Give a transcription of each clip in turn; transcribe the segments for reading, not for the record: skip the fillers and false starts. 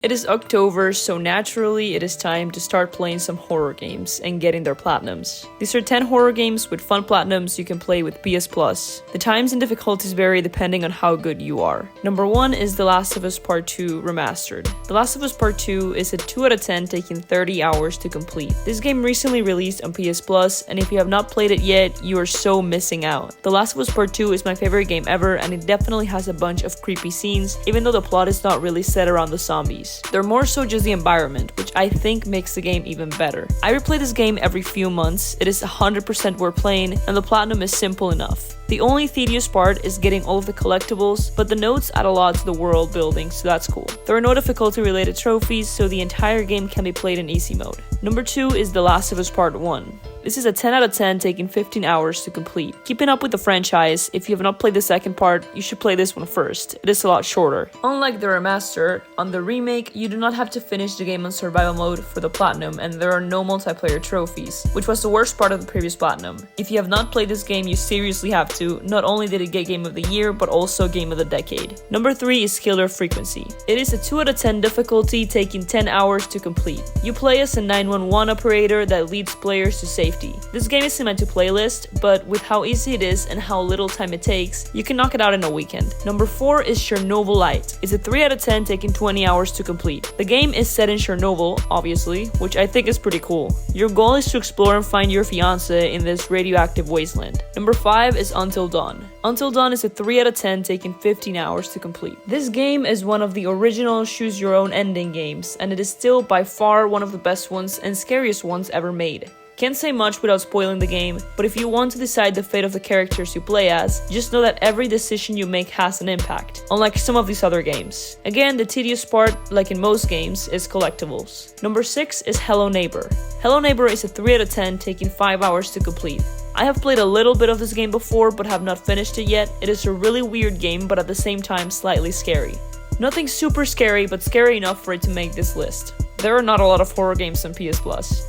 It is October, so naturally it is time to start playing some horror games and getting their platinums. These are 10 horror games with fun platinums you can play with PS Plus. The times and difficulties vary depending on how good you are. Number 1 is The Last of Us Part 2 Remastered. The Last of Us Part 2 is a 2 out of 10 taking 30 hours to complete. This game recently released on PS Plus, and if you have not played it yet, you are so missing out. The Last of Us Part 2 is my favorite game ever, and it definitely has a bunch of creepy scenes, even though the plot is not really set around the zombies. They're more so just the environment, which I think makes the game even better. I replay this game every few months, it is 100% worth playing, and the platinum is simple enough. The only tedious part is getting all of the collectibles, but the nodes add a lot to the world building, so that's cool. There are no difficulty related trophies, so the entire game can be played in easy mode. Number 2 is The Last of Us Part 1. This is a 10 out of 10 taking 15 hours to complete. Keeping up with the franchise, if you have not played the second part, you should play this one first. It is a lot shorter. Unlike the remaster, on the remake, you do not have to finish the game on survival mode for the platinum, and there are no multiplayer trophies, which was the worst part of the previous platinum. If you have not played this game, you seriously have to. Not only did it get Game of the Year, but also Game of the Decade. Number 3 is Killer Frequency. It is a 2 out of 10 difficulty taking 10 hours to complete. You play as a 911 operator that leads players to safety. This game is meant to playlist, but with how easy it is and how little time it takes, you can knock it out in a weekend. Number 4 is Chernobyl. It's a 3 out of 10 taking 20 hours to complete. The game is set in Chernobyl, obviously, which I think is pretty cool. Your goal is to explore and find your fiancé in this radioactive wasteland. Number 5 is Until Dawn. Until Dawn is a 3 out of 10 taking 15 hours to complete. This game is one of the original choose your own ending games, and it is still by far one of the best ones and scariest ones ever made. Can't say much without spoiling the game, but if you want to decide the fate of the characters you play as, just know that every decision you make has an impact, unlike some of these other games. Again, the tedious part, like in most games, is collectibles. Number 6 is Hello Neighbor. Hello Neighbor is a 3 out of 10 taking 5 hours to complete. I have played a little bit of this game before but have not finished it yet. It is a really weird game, but at the same time slightly scary. Nothing super scary, but scary enough for it to make this list. There are not a lot of horror games on PS Plus.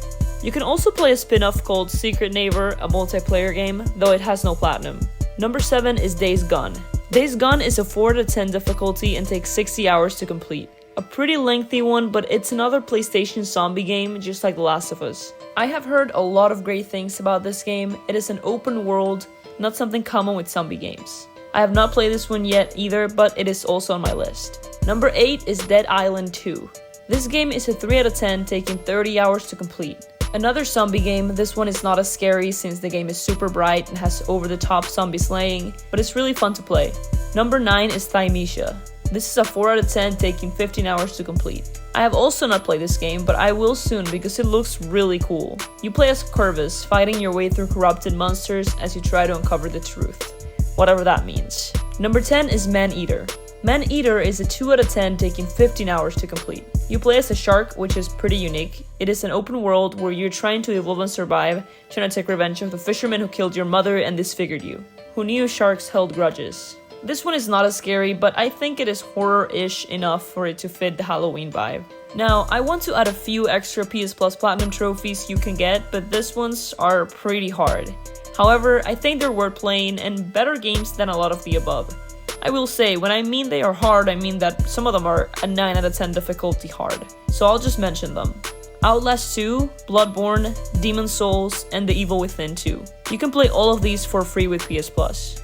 You can also play a spin-off called Secret Neighbor, a multiplayer game, though it has no platinum. Number 7 is Days Gone. Days Gone is a 4 out of 10 difficulty and takes 60 hours to complete. A pretty lengthy one, but it's another PlayStation zombie game just like The Last of Us. I have heard a lot of great things about this game. It is an open world, not something common with zombie games. I have not played this one yet either, but it is also on my list. Number 8 is Dead Island 2. This game is a 3 out of 10 taking 30 hours to complete. Another zombie game. This one is not as scary since the game is super bright and has over-the-top zombie slaying, but it's really fun to play. Number 9 is Thymesia. This is a 4 out of 10 taking 15 hours to complete. I have also not played this game, but I will soon because it looks really cool. You play as Corvus, fighting your way through corrupted monsters as you try to uncover the truth, whatever that means. Number 10 is Man-Eater. Man-Eater is a 2 out of 10 taking 15 hours to complete. You play as a shark, which is pretty unique. It is an open world where you're trying to evolve and survive, trying to take revenge of the fisherman who killed your mother and disfigured you. Who knew sharks held grudges? This one is not as scary, but I think it is horror-ish enough for it to fit the Halloween vibe. Now, I want to add a few extra PS Plus Platinum trophies you can get, but these ones are pretty hard. However, I think they're worth playing and better games than a lot of the above. I will say, when I mean they are hard, I mean that some of them are a 9 out of 10 difficulty hard, so I'll just mention them. Outlast 2, Bloodborne, Demon's Souls, and The Evil Within 2. You can play all of these for free with PS Plus.